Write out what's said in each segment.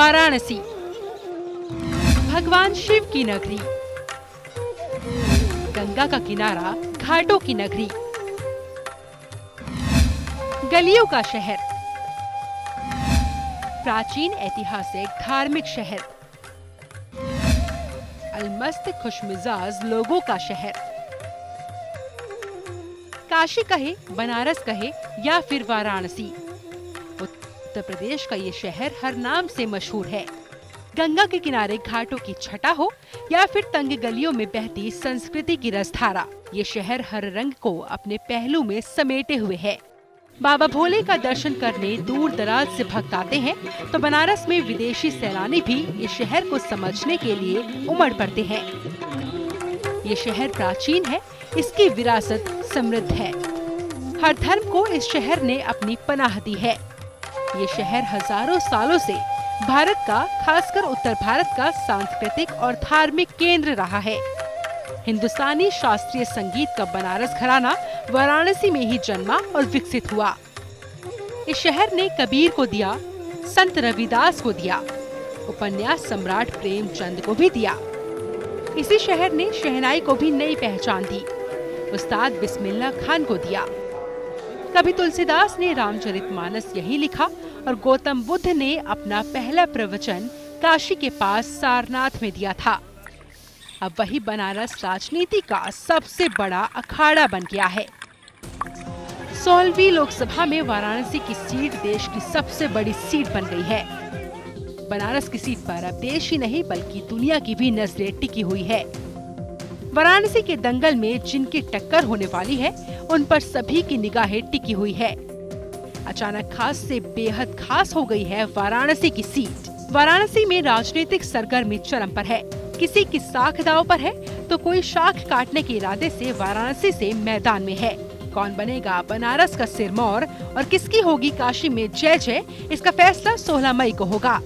वाराणसी, भगवान शिव की नगरी, गंगा का किनारा, घाटों की नगरी, गलियों का शहर, प्राचीन ऐतिहासिक धार्मिक शहर, अलमस्त खुशमिजाज लोगों का शहर। काशी कहे, बनारस कहे या फिर वाराणसी, उत्तर प्रदेश का ये शहर हर नाम से मशहूर है। गंगा के किनारे घाटों की छटा हो या फिर तंग गलियों में बहती संस्कृति की रसधारा, ये शहर हर रंग को अपने पहलू में समेटे हुए है। बाबा भोले का दर्शन करने दूर दराज से भक्त आते हैं, तो बनारस में विदेशी सैलानी भी इस शहर को समझने के लिए उमड़ पड़ते हैं। ये शहर प्राचीन है, इसकी विरासत समृद्ध है। हर धर्म को इस शहर ने अपनी पनाह दी है। ये शहर हजारों सालों से भारत का, खासकर उत्तर भारत का सांस्कृतिक और धार्मिक केंद्र रहा है। हिंदुस्तानी शास्त्रीय संगीत का बनारस घराना वाराणसी में ही जन्मा और विकसित हुआ। इस शहर ने कबीर को दिया, संत रविदास को दिया, उपन्यास सम्राट प्रेमचंद को भी दिया। इसी शहर ने शहनाई को भी नई पहचान दी, उस्ताद बिस्मिल्लाह खान को दिया। कभी तुलसीदास ने रामचरितमानस यही लिखा और गौतम बुद्ध ने अपना पहला प्रवचन काशी के पास सारनाथ में दिया था। अब वही बनारस राजनीति का सबसे बड़ा अखाड़ा बन गया है। 16वीं लोकसभा में वाराणसी की सीट देश की सबसे बड़ी सीट बन गई है। बनारस की सीट पर अब देश ही नहीं बल्कि दुनिया की भी नजरें टिकी हुई है। वाराणसी के दंगल में जिनकी टक्कर होने वाली है, उन पर सभी की निगाहें टिकी हुई है। अचानक खास से बेहद खास हो गई है वाराणसी की सीट। वाराणसी में राजनीतिक सरगर्मी चरम पर है। किसी की साख दांव पर है तो कोई शाख काटने के इरादे से वाराणसी से मैदान में है। कौन बनेगा बनारस का सिरमौर और किसकी होगी काशी में जय जय, इसका फैसला 16 मई को होगा।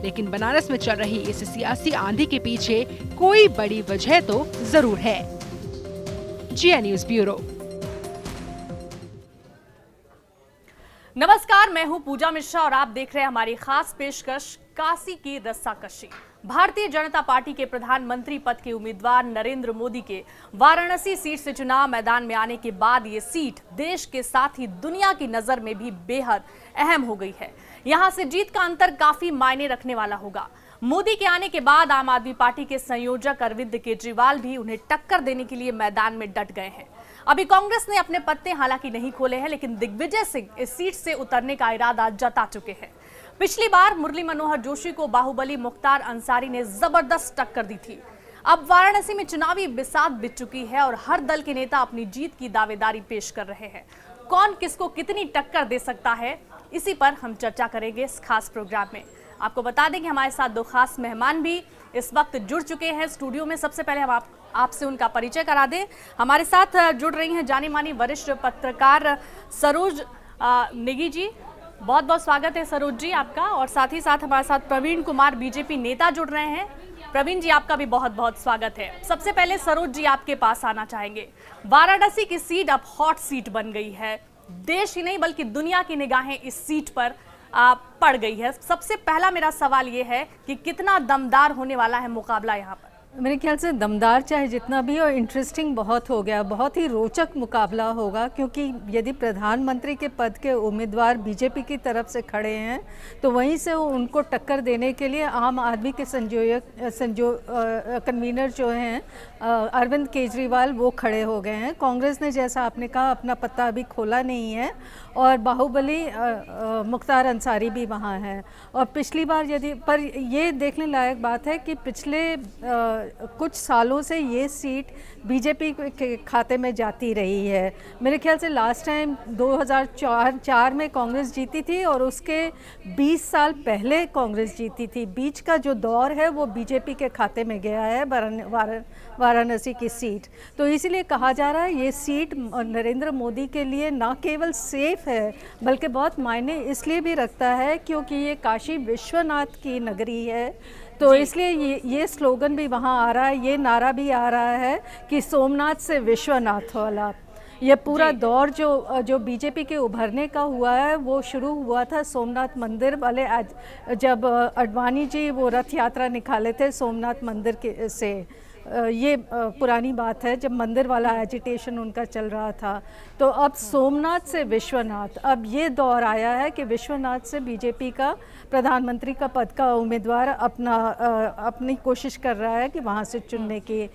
लेकिन बनारस में चल रही इस सियासी आंधी के पीछे कोई बड़ी वजह तो जरूर है। GI news bureau. नमस्कार, मैं हूं पूजा मिश्रा और आप देख रहे हैं हमारी खास पेशकश काशी की रस्साकशी। भारतीय जनता पार्टी के प्रधानमंत्री पद के उम्मीदवार नरेंद्र मोदी के वाराणसी सीट से चुनाव मैदान में आने के बाद ये सीट देश के साथ ही दुनिया की नजर में भी बेहद अहम हो गई है। यहां से जीत का अंतर काफी मायने रखने वाला होगा। मोदी के आने के बाद आम आदमी पार्टी के संयोजक अरविंद केजरीवाल भी उन्हें टक्कर देने के लिए मैदान में डट गए हैं। अभी कांग्रेस ने अपने पत्ते हालांकि नहीं खोले हैं, लेकिन दिग्विजय सिंह इस सीट से उतरने का इरादा जता चुके हैं। पिछली बार मुरली मनोहर जोशी को बाहुबली मुख्तार अंसारी ने जबरदस्त टक्कर दी थी। अब वाराणसी में चुनावी बिसात बिछ चुकी है और हर दल के नेता अपनी जीत की दावेदारी पेश कर रहे हैं। कौन किसको कितनी टक्कर दे सकता है, इसी पर हम चर्चा करेंगे इस खास प्रोग्राम में। आपको बता दें कि हमारे साथ दो खास मेहमान भी इस वक्त जुड़ चुके हैं स्टूडियो में। सबसे पहले हम आपसे उनका परिचय करा दें। हमारे साथ जुड़ रही हैं जानी मानी वरिष्ठ पत्रकार सरोज नेगी जी। बहुत बहुत स्वागत है सरोज जी आपका। और साथ ही साथ हमारे साथ प्रवीण कुमार बीजेपी नेता जुड़ रहे हैं। प्रवीण जी आपका भी बहुत बहुत स्वागत है। सबसे पहले सरोज जी आपके पास आना चाहेंगे। वाराणसी की सीट अब हॉट सीट बन गई है। देश ही नहीं बल्कि दुनिया की निगाहें इस सीट पर पड़ गई है। सबसे पहला मेरा सवाल ये है कि कितना दमदार होने वाला है मुकाबला यहाँ पर? मेरे ख्याल से दमदार चाहे जितना भी और इंटरेस्टिंग बहुत हो गया, बहुत ही रोचक मुकाबला होगा। क्योंकि यदि प्रधानमंत्री के पद के उम्मीदवार बीजेपी की तरफ से खड़े हैं तो वहीं से उनको टक्कर देने के लिए आम आदमी के कन्वीनर जो हैं अरविंद केजरीवाल वो खड़े हो गए हैं। कांग्रेस ने जैसा आपने कहा अपना पत्ता अभी खोला नहीं है और बाहुबली मुख्तार अंसारी भी वहाँ हैं। और पिछली बार पर ये देखने लायक बात है कि पिछले कुछ सालों से ये सीट बीजेपी के खाते में जाती रही है। मेरे ख्याल से लास्ट टाइम 2004 में कांग्रेस जीती थी और उसके 20 साल पहले कांग्रेस जीती थी। बीच का जो दौर है वो बीजेपी के खाते में गया है वाराणसी की सीट। तो इसीलिए कहा जा रहा है ये सीट नरेंद्र मोदी के लिए ना केवल सेफ है बल्कि बहुत मायने इसलिए भी रखता है क्योंकि ये काशी विश्वनाथ की नगरी है। तो इसलिए ये स्लोगन भी वहाँ आ रहा है, ये नारा भी आ रहा है कि सोमनाथ से विश्वनाथ वाला। ये पूरा दौर जो बीजेपी के उभरने का हुआ है वो शुरू हुआ था सोमनाथ मंदिर वाले जब अडवाणी जी वो रथ यात्रा निकाले थे सोमनाथ मंदिर से। ये पुरानी बात है जब मंदिर वाला एजिटेशन उनका चल रहा था। तो अब सोमनाथ से विश्वनाथ, अब ये दौर आया है कि विश्वनाथ से बीजेपी का प्रधानमंत्री का पद का उम्मीदवार अपनी कोशिश कर रहा है कि वहाँ से चुनने की।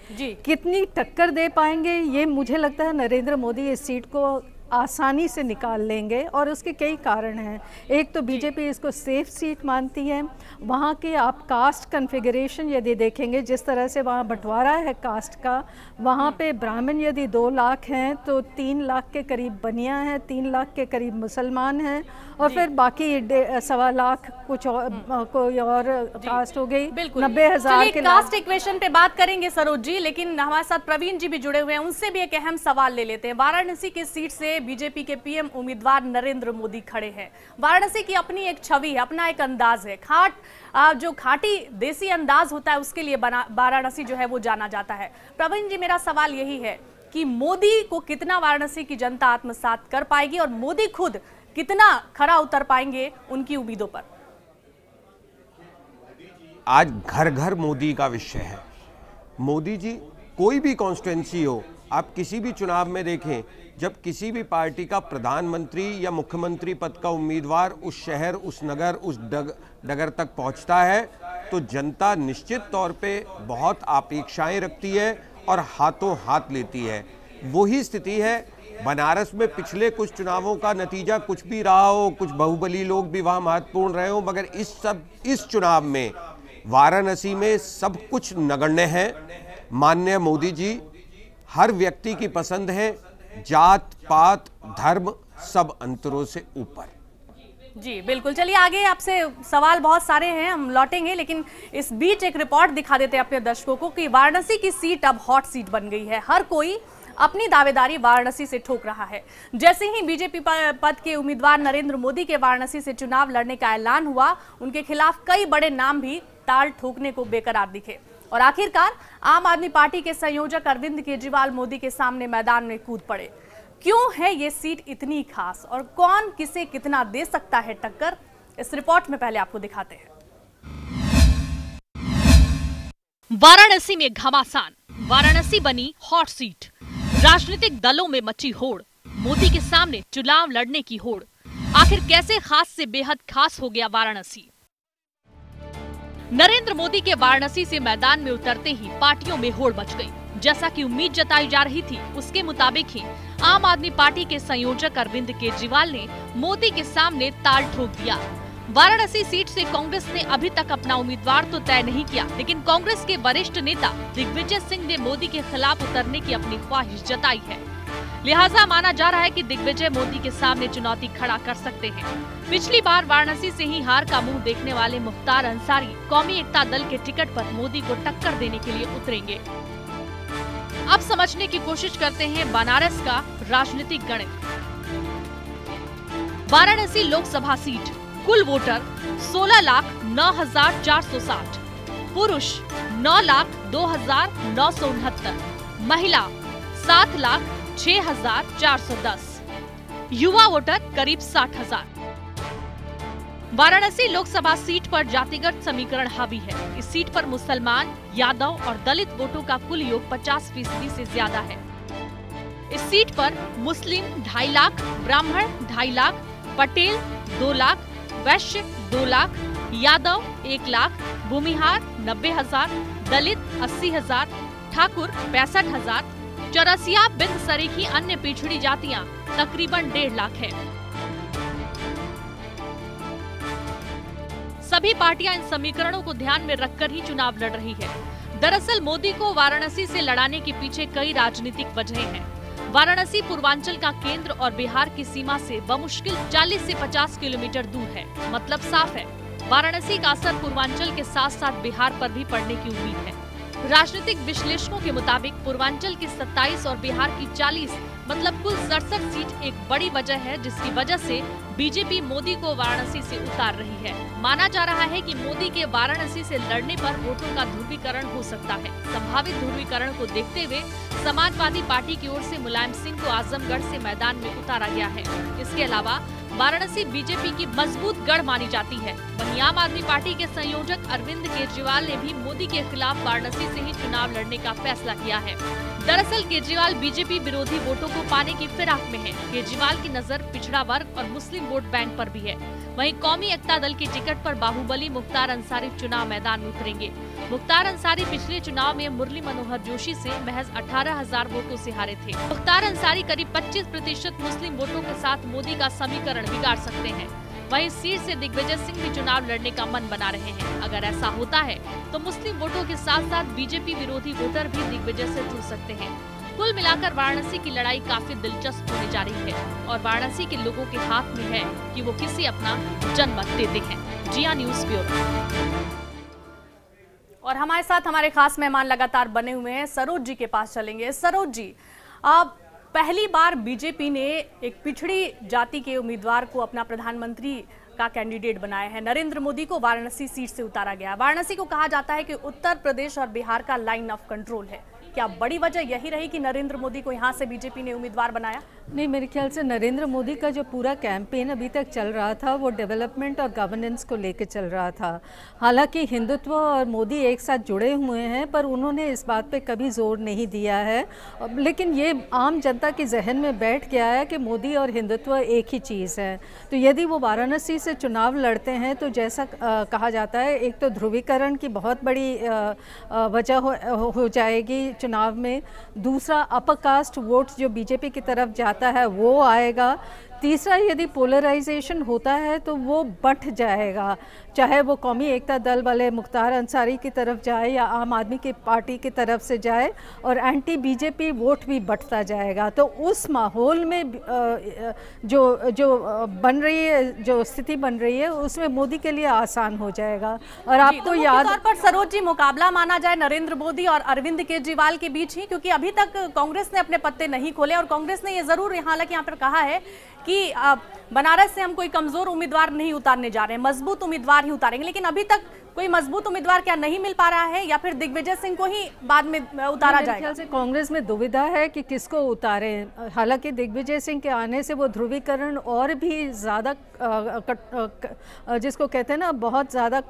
कितनी टक्कर दे पाएंगे ये मुझे लगता है नरेंद्र मोदी इस सीट को आसानी से निकाल लेंगे और उसके कई कारण हैं। एक तो बीजेपी इसको सेफ सीट मानती है। वहाँ के आप कास्ट कन्फिगरेशन यदि देखेंगे जिस तरह से वहाँ बंटवारा है कास्ट का, वहाँ पे ब्राह्मण यदि 2 लाख हैं तो 3 लाख के करीब बनिया हैं, 3 लाख के करीब मुसलमान हैं और फिर बाकी 1.25 लाख कुछ और कोई और कास्ट हो गई। 90,000 के कास्ट इक्वेशन पे बात करेंगे सरोज जी, लेकिन हमारे साथ प्रवीण जी भी जुड़े हुए हैं, उनसे भी एक अहम सवाल ले लेते हैं। वाराणसी की सीट से बीजेपी के पीएम उम्मीदवार नरेंद्र मोदी खड़े हैं। वाराणसी की अपनी एक छवि है, अपना एक अंदाज है। जो खाटी देसी अंदाज होता है उसके लिए वाराणसी जो है वो जाना जाता है। प्रवीण जी, मेरा सवाल यही है कि मोदी को कितना वाराणसी की जनता आत्मसात कर पाएगी और मोदी खुद कितना खरा उतर पाएंगे उनकी उम्मीदों पर? आज घर घर मोदी का विषय है। मोदी जी कोई भी कॉन्स्टिट्यूंसी हो, आप किसी भी चुनाव में देखें, जब किसी भी पार्टी का प्रधानमंत्री या मुख्यमंत्री पद का उम्मीदवार उस शहर, उस नगर, उस डगर तक पहुंचता है तो जनता निश्चित तौर पे बहुत अपेक्षाएं रखती है और हाथों हाथ लेती है। वही स्थिति है बनारस में। पिछले कुछ चुनावों का नतीजा कुछ भी रहा हो, कुछ बाहुबली लोग भी वहाँ महत्वपूर्ण रहे हो, मगर इस चुनाव में वाराणसी में सब कुछ नगण्य है। माननीय मोदी जी हर व्यक्ति की पसंद है, जात पात धर्म सब अंतरों से ऊपर। जी बिल्कुल, चलिए आगे आपसे सवाल बहुत सारे हैं, हम लौटेंगे, लेकिन इस बीच एक रिपोर्ट दिखा देते हैं अपने दर्शकों को कि वाराणसी की सीट अब हॉट सीट बन गई है। हर कोई अपनी दावेदारी वाराणसी से ठोक रहा है। जैसे ही बीजेपी पद के उम्मीदवार नरेंद्र मोदी के वाराणसी से चुनाव लड़ने का ऐलान हुआ, उनके खिलाफ कई बड़े नाम भी ताल ठोकने को बेकरार दिखे और आखिरकार आम आदमी पार्टी के संयोजक अरविंद केजरीवाल मोदी के सामने मैदान में कूद पड़े। क्यों है ये सीट इतनी खास और कौन किसे कितना दे सकता है टक्कर, इस रिपोर्ट में पहले आपको दिखाते हैं। वाराणसी में घमासान, वाराणसी बनी हॉट सीट। राजनीतिक दलों में मची होड़, मोदी के सामने चुनाव लड़ने की होड़। आखिर कैसे खास से बेहद खास हो गया वाराणसी? नरेंद्र मोदी के वाराणसी से मैदान में उतरते ही पार्टियों में होड़ मच गई। जैसा कि उम्मीद जताई जा रही थी उसके मुताबिक ही आम आदमी पार्टी के संयोजक अरविंद केजरीवाल ने मोदी के सामने ताल ठोक दिया। वाराणसी सीट से कांग्रेस ने अभी तक अपना उम्मीदवार तो तय नहीं किया, लेकिन कांग्रेस के वरिष्ठ नेता दिग्विजय सिंह ने मोदी के खिलाफ उतरने की अपनी ख्वाहिश जताई है। लिहाजा माना जा रहा है कि दिग्विजय मोदी के सामने चुनौती खड़ा कर सकते हैं। पिछली बार वाराणसी से ही हार का मुंह देखने वाले मुख्तार अंसारी कौमी एकता दल के टिकट पर मोदी को टक्कर देने के लिए उतरेंगे। अब समझने की कोशिश करते हैं बनारस का राजनीतिक गणित। वाराणसी लोकसभा सीट, कुल वोटर 16,09,460, पुरुष 9,02,969, महिला 7,06,410, युवा वोटर करीब 60,000। वाराणसी लोकसभा सीट पर जातिगत समीकरण हावी है। इस सीट पर मुसलमान, यादव और दलित वोटों का कुल योग 50% से ज्यादा है। इस सीट पर मुस्लिम 2.5 लाख, ब्राह्मण 2.5 लाख, पटेल 2 लाख, वैश्य 2 लाख, यादव 1 लाख, भूमिहार 90,000, दलित 80,000, ठाकुर 65,000, चौरसिया बिंद सरीखी अन्य पिछड़ी जातियां तकरीबन 1.5 लाख है। सभी पार्टियां इन समीकरणों को ध्यान में रखकर ही चुनाव लड़ रही है। दरअसल मोदी को वाराणसी से लड़ाने के पीछे कई राजनीतिक वजहें हैं। वाराणसी पूर्वांचल का केंद्र और बिहार की सीमा से बमुश्किल 40 से 50 किलोमीटर दूर है। मतलब साफ है, वाराणसी का असर पूर्वांचल के साथ साथ बिहार पर भी पड़ने की उम्मीद है। राजनीतिक विश्लेषकों के मुताबिक पूर्वांचल की 27 और बिहार की 40 मतलब कुल 67 सीट एक बड़ी वजह है, जिसकी वजह से बीजेपी मोदी को वाराणसी से उतार रही है। माना जा रहा है कि मोदी के वाराणसी से लड़ने पर वोटों का ध्रुवीकरण हो सकता है। संभावित ध्रुवीकरण को देखते हुए समाजवादी पार्टी की ओर से मुलायम सिंह को आजमगढ़ से मैदान में उतारा गया है। इसके अलावा वाराणसी बीजेपी की मजबूत गढ़ मानी जाती है। वहीं आम आदमी पार्टी के संयोजक अरविंद केजरीवाल ने भी मोदी के खिलाफ वाराणसी से ही चुनाव लड़ने का फैसला किया है। दरअसल केजरीवाल बीजेपी विरोधी वोटों को पाने की फिराक में है। केजरीवाल की नजर पिछड़ा वर्ग और मुस्लिम वोट बैंक पर भी है। वहीं कौमी एकता दल की टिकट पर बाहुबली मुख्तार अंसारी चुनाव मैदान में उतरेंगे। मुख्तार अंसारी पिछले चुनाव में मुरली मनोहर जोशी से महज 18,000 वोटों से हारे थे। मुख्तार अंसारी करीब 25% मुस्लिम वोटों के साथ मोदी का समीकरण बिगाड़ सकते हैं। वहीं सीट से दिग्विजय सिंह भी चुनाव लड़ने का मन बना रहे हैं। अगर ऐसा होता है तो मुस्लिम वोटों के साथ साथ बीजेपी विरोधी वोटर भी दिग्विजय से जुड़ सकते हैं। कुल मिलाकर वाराणसी की लड़ाई काफी दिलचस्प होने जा रही है और वाराणसी के लोगों के हाथ में है कि वो किसे अपना जनमत देते हैं। जिया न्यूज़ ब्यूरो। और हमारे साथ हमारे खास मेहमान लगातार बने हुए हैं। सरोज जी के पास चलेंगे। सरोज जी, अब पहली बार बीजेपी ने एक पिछड़ी जाति के उम्मीदवार को अपना प्रधानमंत्री का कैंडिडेट बनाया है। नरेंद्र मोदी को वाराणसी सीट से उतारा गया। वाराणसी को कहा जाता है कि उत्तर प्रदेश और बिहार का लाइन ऑफ कंट्रोल है। क्या बड़ी वजह यही रही कि नरेंद्र मोदी को यहाँ से बीजेपी ने उम्मीदवार बनाया? नहीं, मेरे ख्याल से नरेंद्र मोदी का जो पूरा कैंपेन अभी तक चल रहा था वो डेवलपमेंट और गवर्नेंस को लेकर चल रहा था। हालांकि हिंदुत्व और मोदी एक साथ जुड़े हुए हैं, पर उन्होंने इस बात पे कभी जोर नहीं दिया है। लेकिन ये आम जनता के जहन में बैठ गया है कि मोदी और हिंदुत्व एक ही चीज़ है। तो यदि वो वाराणसी से चुनाव लड़ते हैं तो जैसा कहा जाता है, एक तो ध्रुवीकरण की बहुत बड़ी वजह हो जाएगी चुनाव में। दूसरा, अपर कास्ट वोट जो बीजेपी की तरफ जाता है वो आएगा। तीसरा, यदि पोलराइजेशन होता है तो वो बढ़ जाएगा, चाहे वो कौमी एकता दल वाले मुख्तार अंसारी की तरफ जाए या आम आदमी की पार्टी की तरफ से जाए, और एंटी बीजेपी वोट भी बढ़ता जाएगा। तो उस माहौल में जो बन रही है, जो स्थिति बन रही है, उसमें मोदी के लिए आसान हो जाएगा। और आपको याद तौर पर सरोज जी, मुकाबला माना जाए नरेंद्र मोदी और अरविंद केजरीवाल के बीच ही, क्योंकि अभी तक कांग्रेस ने अपने पत्ते नहीं खोले और कांग्रेस ने ये जरूर हालांकि यहाँ पर कहा है कि बनारस से हम कोई कमजोर उम्मीदवार नहीं उतारने जा रहे हैं, मजबूत उम्मीदवार ही उतारेंगे। लेकिन अभी तक कोई मजबूत उम्मीदवार क्या नहीं मिल पा रहा है, या फिर दिग्विजय सिंह को ही बाद में उतारा जाएगा? ख्याल से कांग्रेस में दुविधा है कि किसको उतारें। हालांकि दिग्विजय सिंह के आने से वो ध्रुवीकरण और भी ज़्यादा जिसको कहते हैं ना, बहुत ज़्यादा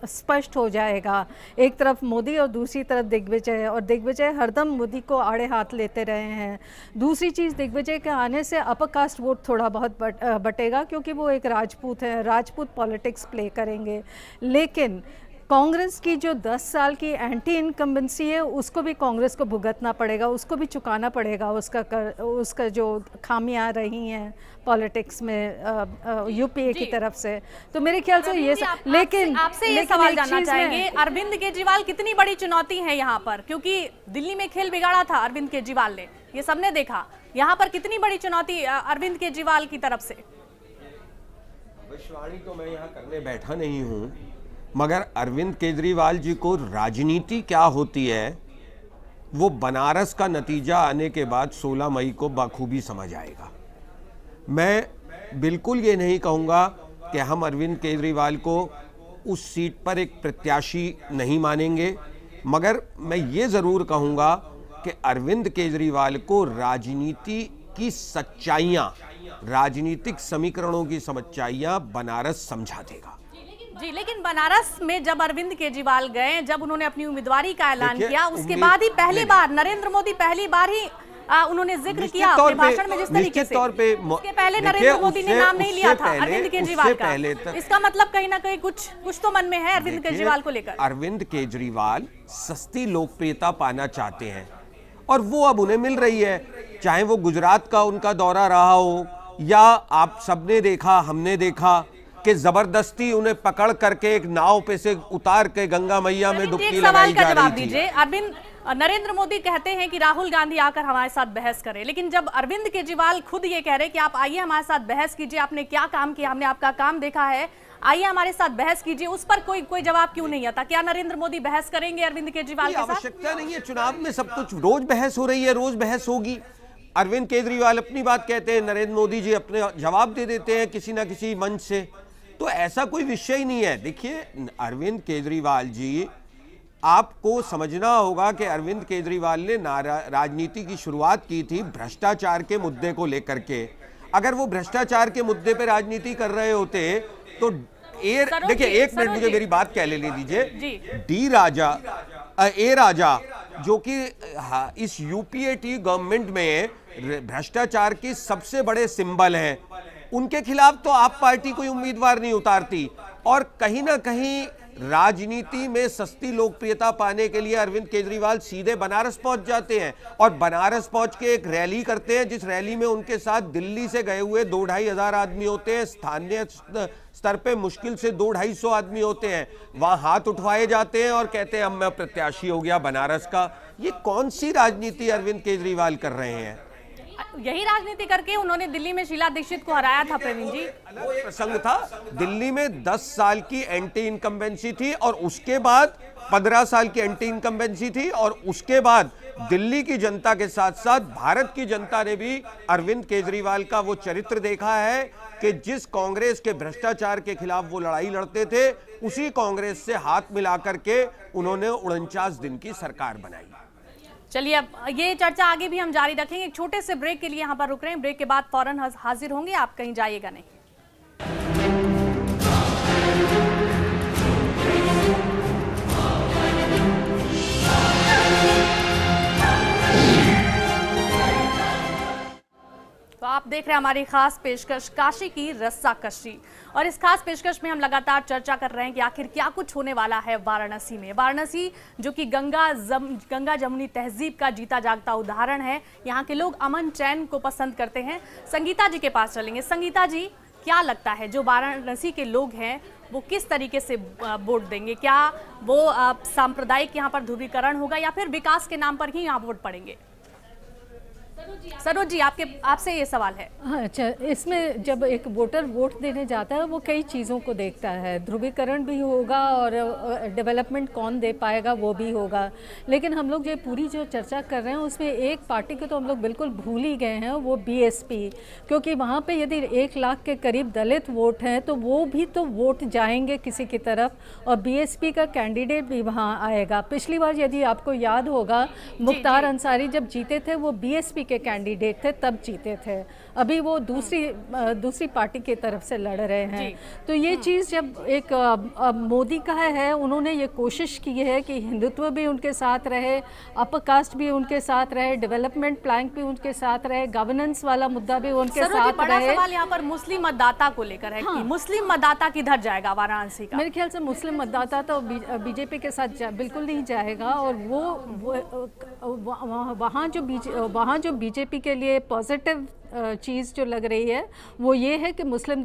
स्पष्ट हो जाएगा। एक तरफ मोदी और दूसरी तरफ दिग्विजय, और दिग्विजय हरदम मोदी को आड़े हाथ लेते रहे हैं। दूसरी चीज़, दिग्विजय के आने से अपर कास्ट वोट थोड़ा बहुत बटेगा, क्योंकि वो एक राजपूत है, राजपूत पॉलिटिक्स प्ले करेंगे। लेकिन कांग्रेस की जो 10 साल की एंटी इनकम्बेंसी है, उसको भी कांग्रेस को भुगतना पड़ेगा, उसको भी चुकाना पड़ेगा उसका जो खामियां रही हैं पॉलिटिक्स में यूपीए की तरफ से। तो मेरे ख्याल से ये लेकिन आपसे ये सवाल जानना चाहेंगे, अरविंद केजरीवाल कितनी बड़ी चुनौती है यहाँ पर? क्योंकि दिल्ली में खेल बिगाड़ा था अरविंद केजरीवाल ने, ये सबने देखा। यहाँ पर कितनी बड़ी चुनौती अरविंद केजरीवाल की तरफ से? भविष्यवाणी तो मैं यहाँ करने बैठा नहीं हूँ, मगर अरविंद केजरीवाल जी को राजनीति क्या होती है वो बनारस का नतीजा आने के बाद 16 मई को बखूबी समझ आएगा। मैं बिल्कुल ये नहीं कहूँगा कि हम अरविंद केजरीवाल को उस सीट पर एक प्रत्याशी नहीं मानेंगे, मगर मैं ये ज़रूर कहूँगा कि अरविंद केजरीवाल को राजनीति की सच्चाइयाँ, राजनीतिक समीकरणों की सच्चाइयाँ बनारस समझा देगा। जी, लेकिन बनारस में जब अरविंद केजरीवाल गए, जब उन्होंने अपनी उम्मीदवारी का ऐलान किया, उसके बाद ही पहली बार नरेंद्र मोदी पहली बार ही उन्होंने जिक्र किया अपने भाषण में जिस तरीके से। उसके पहले नरेंद्र मोदी ने नाम नहीं लिया था अरविंद केजरीवाल का। इसका मतलब कहीं ना कहीं कुछ तो मन में है अरविंद केजरीवाल को लेकर। अरविंद केजरीवाल सस्ती लोकप्रियता पाना चाहते हैं और वो अब उन्हें मिल रही है, चाहे वो गुजरात का उनका दौरा रहा हो या आप सबने देखा, हमने देखा कि जबरदस्ती उन्हें पकड़ करके एक नाव पे से उतार के गंगा मैया में डुबकी लगाई जा रही थी। अरविंद, नरेंद्र मोदी कहते हैं कि राहुल गांधी आकर हमारे साथ बहस करें, लेकिन जब अरविंद केजरीवाल खुद ये कह रहे हैं कि आप आइए हमारे साथ बहस कीजिए, आपने क्या काम किया, हमने आपका काम देखा है, आइए हमारे साथ बहस कीजिए। उस पर कोई जवाब क्यों नहीं आता? क्या नरेंद्र मोदी बहस करेंगे अरविंद केजरीवाल के साथ? आवश्यकता नहीं है, चुनाव में सब कुछ रोज बहस हो रही है, रोज बहस होगी। अरविंद केजरीवाल अपनी बात कहते हैं, नरेंद्र मोदी जी अपने जवाब दे देते हैं किसी ना किसी मंच से, तो ऐसा कोई विषय ही नहीं है। देखिए अरविंद केजरीवाल जी, आपको समझना होगा कि अरविंद केजरीवाल ने राजनीति की शुरुआत की थी भ्रष्टाचार के मुद्दे को लेकर के। अगर वो भ्रष्टाचार के मुद्दे पे राजनीति कर रहे होते तो देखिए, एक मिनट मुझे मेरी बात कह लेने दीजिए। ए राजा जो कि इस यूपीए गवर्नमेंट में भ्रष्टाचार की सबसे बड़े सिंबल हैं, उनके खिलाफ तो आप पार्टी कोई उम्मीदवार नहीं उतारती। और कहीं ना कहीं राजनीति में सस्ती लोकप्रियता पाने के लिए अरविंद केजरीवाल सीधे बनारस पहुंच जाते हैं और बनारस पहुंच के एक रैली करते हैं, जिस रैली में उनके साथ दिल्ली से गए हुए 2-2.5 हजार आदमी होते हैं, स्थानीय स्तर पे मुश्किल से 200-250 आदमी होते हैं। वहां हाथ उठवाए जाते हैं और कहते हैं अब मैं प्रत्याशी हो गया बनारस का। ये कौन सी राजनीति अरविंद केजरीवाल कर रहे हैं? यही राजनीति करके उन्होंने दिल्ली में शीला दीक्षित को हराया था प्रवीण जी। प्रसंग था, दिल्ली में 10 साल की एंटी इनकम्बेंसी थी और उसके बाद 15 साल की एंटी इनकम्बेंसी थी, और उसके बाद दिल्ली की जनता के साथ साथ भारत की जनता ने भी अरविंद केजरीवाल का वो चरित्र देखा है कि जिस कांग्रेस के भ्रष्टाचार के खिलाफ वो लड़ाई लड़ते थे, उसी कांग्रेस से हाथ मिलाकर के उन्होंने 49 दिन की सरकार बनाई। चलिए अब ये चर्चा आगे भी हम जारी रखेंगे। एक छोटे से ब्रेक के लिए यहाँ पर रुक रहे हैं, ब्रेक के बाद फौरन हाजिर होंगे, आप कहीं जाइएगा नहीं। तो आप देख रहे हैं हमारी खास पेशकश काशी की रस्साकशी, और इस खास पेशकश में हम लगातार चर्चा कर रहे हैं कि आखिर क्या कुछ होने वाला है वाराणसी में। वाराणसी जो कि गंगा जमुनी तहजीब का जीता जागता उदाहरण है। यहाँ के लोग अमन चैन को पसंद करते हैं। संगीता जी के पास चलेंगे। संगीता जी, क्या लगता है जो वाराणसी के लोग हैं वो किस तरीके से वोट देंगे? क्या वो सांप्रदायिक यहाँ पर ध्रुवीकरण होगा या फिर विकास के नाम पर ही यहाँ वोट पड़ेंगे? सरोज जी, आपसे ये सवाल है। हाँ, अच्छा, इसमें जब एक वोटर वोट देने जाता है वो कई चीज़ों को देखता है, ध्रुवीकरण भी होगा और डेवलपमेंट कौन दे पाएगा वो भी होगा। लेकिन हम लोग ये पूरी जो चर्चा कर रहे हैं उसमें एक पार्टी को तो हम लोग बिल्कुल भूल ही गए हैं, वो बीएसपी। क्योंकि वहाँ पे यदि 1 लाख के करीब दलित वोट हैं तो वो भी तो वोट जाएंगे किसी की तरफ, और बीएसपी का कैंडिडेट भी वहाँ आएगा। पिछली बार यदि आपको याद होगा, मुख्तार अंसारी जब जीते थे वो बीएसपी के कैंडिडेट थे, तब जीते थे। अभी वो दूसरी पार्टी की तरफ से लड़ रहे हैं। तो ये चीज़ जब एक मोदी का है, उन्होंने ये कोशिश की है कि हिंदुत्व भी उनके साथ रहे, अपर कास्ट भी उनके साथ रहे, डेवलपमेंट प्लान भी उनके साथ रहे, गवर्नेंस वाला मुद्दा भी उनके साथ बड़ा रहे। सवाल यहाँ पर मुस्लिम मतदाता को लेकर है। हाँ। कि मुस्लिम मतदाता किधर जाएगा वाराणसी का? मेरे ख्याल से मुस्लिम मतदाता तो बीजेपी के साथ बिल्कुल नहीं जाएगा। और वहाँ जो बीजेपी के लिए पॉजिटिव चीज़ जो लग रही है वो ये है कि मुस्लिम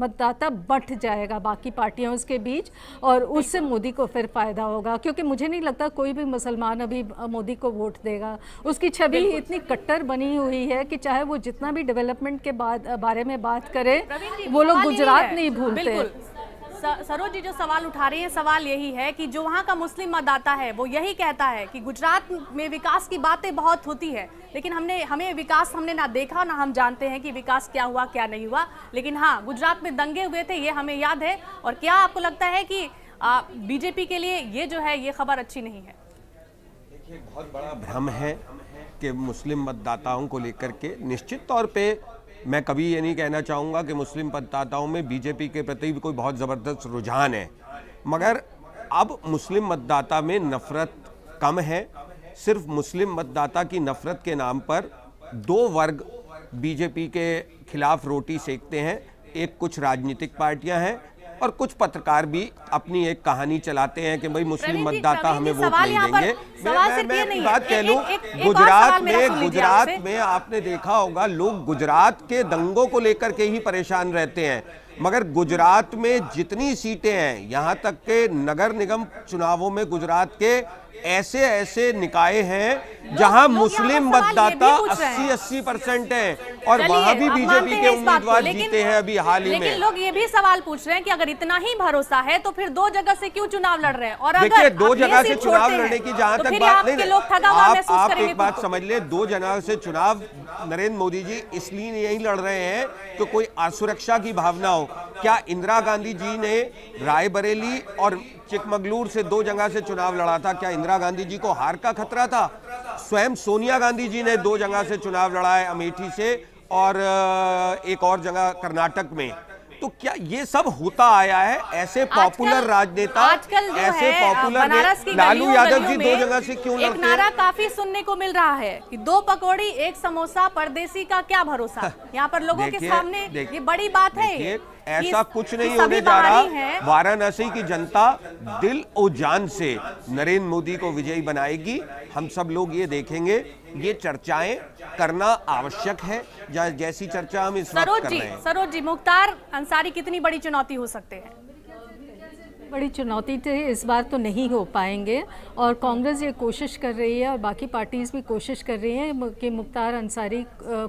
मतदाता बंट जाएगा बाकी पार्टियों के बीच, और उससे मोदी को फिर फ़ायदा होगा। क्योंकि मुझे नहीं लगता कोई भी मुसलमान अभी मोदी को वोट देगा। उसकी छवि इतनी कट्टर बनी हुई है कि चाहे वो जितना भी डेवलपमेंट के बारे में बात करे, वो लोग गुजरात नहीं भूलते। सरोज जी जो सवाल उठा रही है, सवाल यही है कि जो वहाँ का मुस्लिम मतदाता है वो यही कहता है कि गुजरात में विकास की बातें बहुत होती है, लेकिन हमें विकास हमने ना देखा ना हम जानते हैं कि विकास क्या हुआ क्या नहीं हुआ। लेकिन हाँ, गुजरात में दंगे हुए थे, ये हमें याद है। और क्या आपको लगता है कि बीजेपी के लिए ये जो है ये खबर अच्छी नहीं है? देखिए, बहुत बड़ा भ्रम है कि मुस्लिम मतदाताओं को लेकर के निश्चित तौर पे मैं कभी ये नहीं कहना चाहूँगा कि मुस्लिम मतदाताओं में बीजेपी के प्रति भी कोई बहुत ज़बरदस्त रुझान है, मगर अब मुस्लिम मतदाता में नफ़रत कम है। सिर्फ मुस्लिम मतदाता की नफ़रत के नाम पर 2 वर्ग बीजेपी के खिलाफ रोटी सेकते हैं। एक कुछ राजनीतिक पार्टियां हैं और कुछ पत्रकार भी अपनी एक कहानी चलाते हैं कि भाई मुस्लिम मतदाता हमें वोट नहीं देंगे। मैं बात कह लूं, गुजरात में आपने देखा होगा लोग गुजरात के दंगों को लेकर के ही परेशान रहते हैं। मगर गुजरात में जितनी सीटें हैं, यहाँ तक के नगर निगम चुनावों में गुजरात के ऐसे ऐसे निकाय हैं जहां मुस्लिम मतदाता 80% हैं और वहां भी बीजेपी के उम्मीदवार जीते हैं अभी हाल ही में। लेकिन लोग ये भी सवाल पूछ रहे हैं कि अगर इतना ही भरोसा है तो फिर 2 जगह से क्यों चुनाव लड़ रहे हैं? और देखिए 2 जगह से चुनाव लड़ने की जहां तक बात नहीं, आप एक बात समझ ले, 2 जगह से चुनाव नरेंद्र मोदी जी इसलिए नहीं लड़ रहे हैं कि कोई असुरक्षा की भावना हो। क्या इंदिरा गांधी जी ने रायबरेली और चिकमगलूर से 2 जगह से चुनाव लड़ा था? क्या इंदिरा गांधी जी को हार का खतरा था? स्वयं सोनिया गांधी जी ने 2 जगह से चुनाव लड़ा है, अमेठी से और एक और जगह कर्नाटक में। तो क्या ये सब होता आया है? ऐसे पॉपुलर राजनेता, ऐसे पॉपुलर लालू यादव जी 2 जगह से क्यों लड़ते हैं? एक नारा काफी सुनने को मिल रहा है कि 2 पकौड़ी 1 समोसा, परदेसी का क्या भरोसा। यहाँ पर लोगों के सामने ये बड़ी बात है। ऐसा कुछ नहीं होने जा रहा। वाराणसी की जनता दिल और जान से नरेंद्र मोदी को विजयी बनाएगी। हम सब लोग ये देखेंगे। ये चर्चाएं करना आवश्यक है, जैसी चर्चा हम इस वक्त कर रहे हैं। सरोज जी, मुख्तार अंसारी कितनी बड़ी चुनौती हो सकते हैं? बड़ी चुनौती थे, इस बार तो नहीं हो पाएंगे और कांग्रेस ये कोशिश कर रही है और बाकी पार्टीज भी कोशिश कर रही हैं कि मुख्तार अंसारी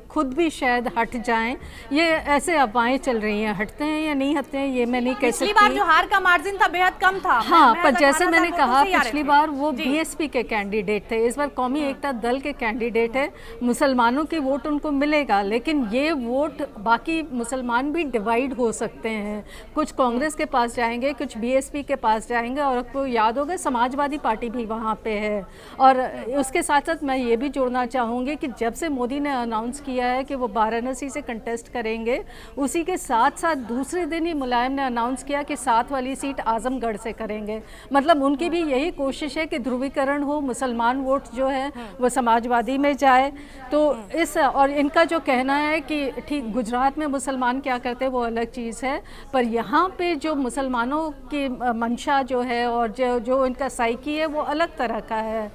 खुद भी शायद हट जाएं। ये ऐसे अफवाहें चल रही हैं, हटते हैं या नहीं हटते हैं ये मैं नहीं कह सकती। पिछली बार जो हार का मार्जिन था बेहद कम था। हाँ, पर जैसे मैंने कहा पिछली बार वो बीएसपी के कैंडिडेट थे, इस बार कौमी एकता दल के कैंडिडेट है। मुसलमानों की वोट उनको मिलेगा, लेकिन ये वोट बाकी मुसलमान भी डिवाइड हो सकते हैं। कुछ कांग्रेस के पास जाएंगे, कुछ बीएसपी के पास जाएंगे और आपको याद होगा समाजवादी पार्टी भी वहाँ पे है। और उसके साथ साथ मैं ये भी जोड़ना चाहूँगी कि जब से मोदी ने अनाउंस किया है कि वो वाराणसी से कंटेस्ट करेंगे, उसी के साथ साथ दूसरे दिन ही मुलायम ने अनाउंस किया कि 7 वाली सीट आजमगढ़ से करेंगे। मतलब उनकी भी यही कोशिश है कि ध्रुवीकरण हो, मुसलमान वोट जो है वो समाजवादी में जाए। तो इस और इनका जो कहना है कि ठीक गुजरात में मुसलमान क्या करते हैं वो अलग चीज़ है, पर यहाँ पे जो मुसलमानों की मंशा जो है और जो इनका साइकी है वो अलग तरह का है।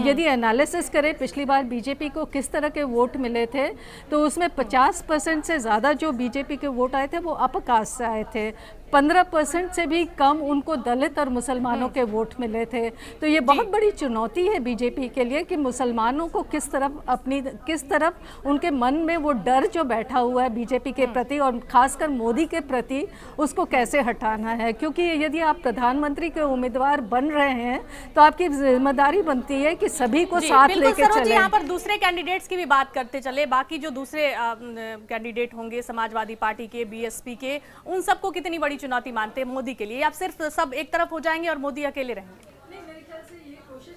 यदि एनालिसिस करें पिछली बार बीजेपी को किस तरह के वोट मिले थे, तो उसमें 50% से ज़्यादा जो बीजेपी के वोट आए थे वो अपकास्ट से आए थे। 15% से भी कम उनको दलित और मुसलमानों के वोट मिले थे। तो ये बहुत बड़ी चुनौती है बीजेपी के लिए कि मुसलमानों को किस तरफ उनके मन में वो डर जो बैठा हुआ है बीजेपी के प्रति और खासकर मोदी के प्रति, उसको कैसे हटाना है। क्योंकि यदि आप प्रधानमंत्री के उम्मीदवार बन रहे हैं तो आपकी जिम्मेदारी बनती है कि सभी को साथ लेके चलें। यहाँ पर दूसरे कैंडिडेट्स की भी बात करते चले, बाकी जो दूसरे कैंडिडेट होंगे समाजवादी पार्टी के, बीएसपी के, उन सबको कितनी बड़ी चुनौती मानते हैं मोदी के लिए? आप सिर्फ सब एक तरफ हो जाएंगे और मोदी अकेले रहेंगे?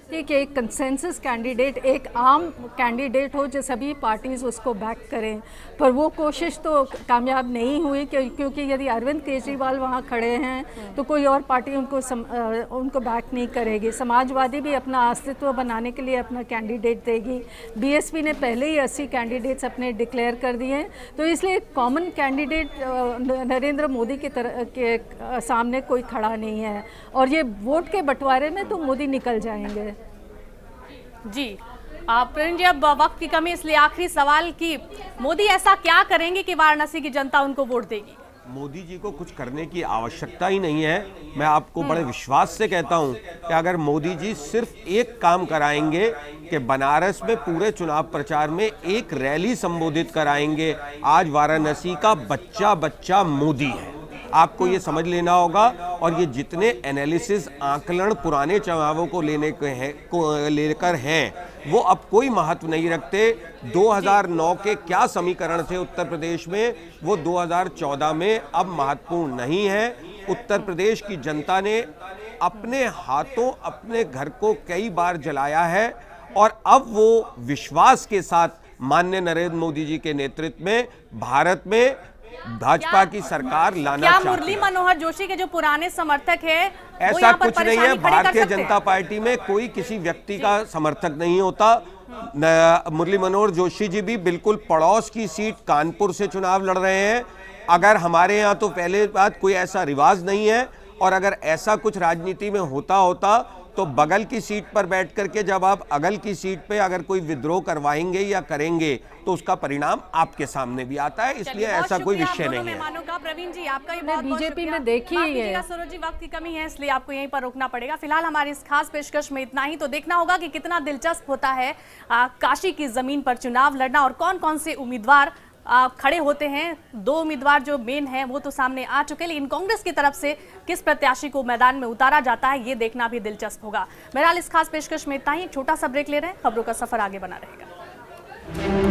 कि एक कंसेंसस कैंडिडेट, एक आम कैंडिडेट हो जो सभी पार्टीज उसको बैक करें, पर वो कोशिश तो कामयाब नहीं हुई क्योंकि यदि अरविंद केजरीवाल वहाँ खड़े हैं तो कोई और पार्टी उनको बैक नहीं करेगी। समाजवादी भी अपना अस्तित्व बनाने के लिए अपना कैंडिडेट देगी। बीएसपी ने पहले ही 80 कैंडिडेट्स अपने डिक्लेयर कर दिए हैं। तो इसलिए कॉमन कैंडिडेट नरेंद्र मोदी के सामने कोई खड़ा नहीं है और ये वोट के बंटवारे में तो मोदी निकल जाएंगे। जी प्रवीण जी, अब वक्त की कमी इसलिए आखिरी सवाल कि मोदी ऐसा क्या करेंगे कि वाराणसी की जनता उनको वोट देगी? मोदी जी को कुछ करने की आवश्यकता ही नहीं है। मैं आपको बड़े विश्वास से कहता हूं कि अगर मोदी जी सिर्फ एक काम कराएंगे कि बनारस में पूरे चुनाव प्रचार में एक रैली संबोधित कराएंगे। आज वाराणसी का बच्चा बच्चा मोदी है, आपको ये समझ लेना होगा। और ये जितने एनालिसिस आकलन पुराने चुनावों को लेकर हैं वो अब कोई महत्व नहीं रखते। 2009 के क्या समीकरण थे उत्तर प्रदेश में, वो 2014 में अब महत्वपूर्ण नहीं है। उत्तर प्रदेश की जनता ने अपने हाथों अपने घर को कई बार जलाया है और अब वो विश्वास के साथ माननीय नरेंद्र मोदी जी के नेतृत्व में भारत में भाजपा की सरकार लाना चाहती है। मुरली मनोहर जोशी के जो पुराने समर्थक हैं, ऐसा कुछ नहीं है। भारतीय जनता पार्टी में कोई किसी व्यक्ति का समर्थक नहीं होता। मुरली मनोहर जोशी जी भी बिल्कुल पड़ोस की सीट कानपुर से चुनाव लड़ रहे हैं। अगर हमारे यहाँ तो पहले बात कोई ऐसा रिवाज नहीं है और अगर ऐसा कुछ राजनीति में होता तो बगल की सीट पर बैठ करके जब आप अगल की सीट पे अगर कोई विद्रोह करवाएंगे या करेंगे तो उसका परिणाम आपके सामने भी आता है, इसलिए ऐसा कोई विषय नहीं है। प्रवीण जी आपका ये बहुत बीजेपी में देखी है सरोज जी, वक्त की कमी है इसलिए आपको यहीं पर रोकना पड़ेगा। फिलहाल हमारी इस खास पेशकश में इतना ही। तो देखना होगा कि कितना दिलचस्प होता है काशी की जमीन पर चुनाव लड़ना और कौन कौन से उम्मीदवार खड़े होते हैं। 2 उम्मीदवार जो मेन हैं वो तो सामने आ चुके, लेकिन कांग्रेस की तरफ से किस प्रत्याशी को मैदान में उतारा जाता है ये देखना भी दिलचस्प होगा। बहरहाल इस खास पेशकश में इतना ही। एक छोटा सा ब्रेक ले रहे हैं, खबरों का सफर आगे बना रहेगा।